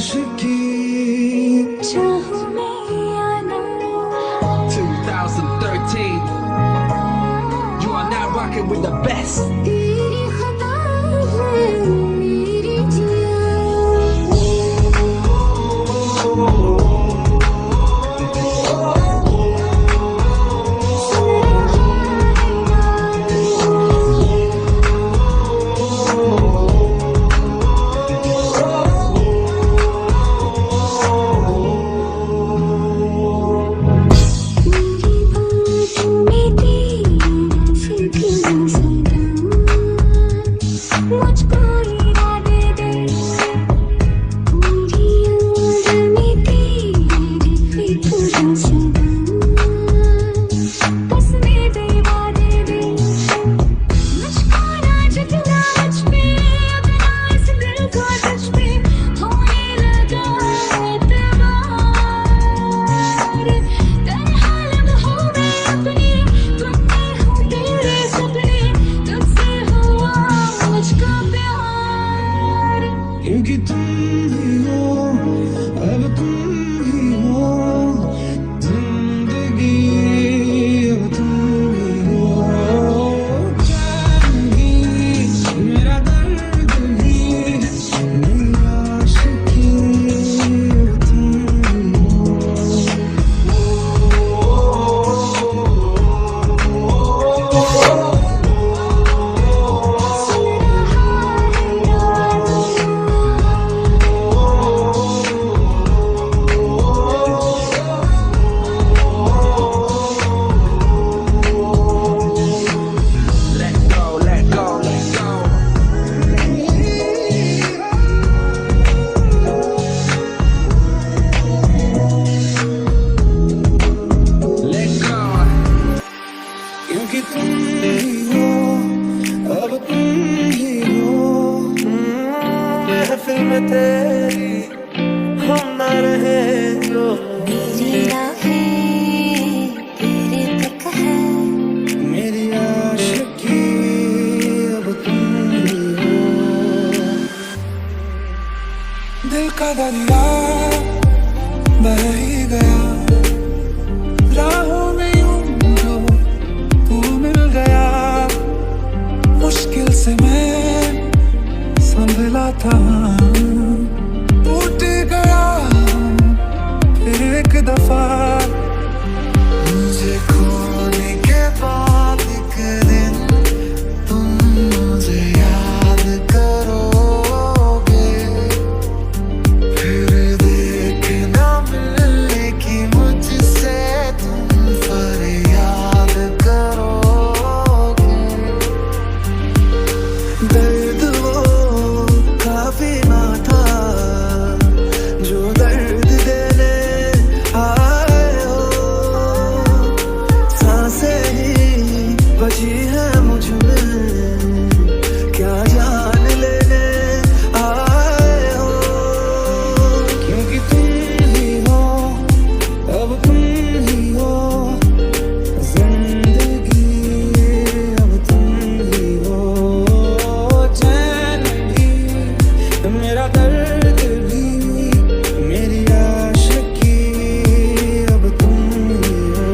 आशिकी चाहूं मैं या ना 2013. You are now rocking with the best. तेरी खता है मेरी जिया मुझको इरादे दे मेरी याद में तेरी फिक्र सदा कसमें दे वादे दे मुझको ना जितना मुझ पे उतना इस दिल को तुझ पे होने लगा एतबार तन्हा लब हो मैं अपनी तुम में हूँ तेरे सपने तुझसे हुआ मुझको प्यार क्योंकि तुम ही हो अब तुम ही हो जिंदगी अब तुम ही हो जान भी मेरा दर्द भी मेरी आशिकी अब तुम ही Let go, let go, let go. Let go. क्योंकि तुम ही हो अब तुम ही हो महफिल में तेरी हम न रहे जो मेरी राहें तेरे तक है मेरी आशिकी अब तुम ही हो दिल का दरिया बह ही गया राहों में यूं जो तू मिल गया मुश्किल से मैं संभला था टूट गया फिर एक दफा मुझे खोने के बाद एक दिन तुम मुझे याद करोगे फिर देखना मिलने की मुझसे तुम फरियाद करोगे दर्द वो काफी ना था जो दर्द देने आए हो सांसें ही बची है मुझ में क्या जान लेने आए हो क्योंकि तुम ही हो अब तुम ही हो जिंदगी अब तुम ही हो चैन भी मेरा दर्द भी मेरी आशिकी अब तुम ही हो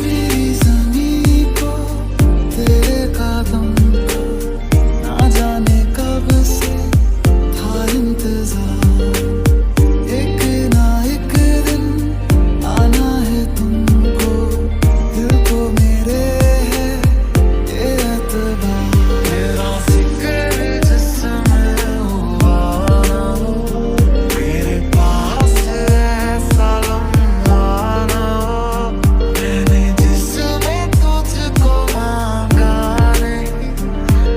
मेरी ज़मीं को तेरे कदम ना जाने कब से था इंतज़ार एक ना एक दिन आना है तुमको दिल को मेरे है ये एतबार मेरा जिक्र जिसमें हुआ ना हो मेरे पास ऐसा लम्हा ना हो मैंने जिसमें तुझको मांगा नहीं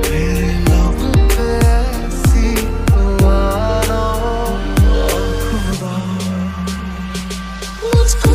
मेरे लब पे ऐसी दुआ ना हो खुदा मुझको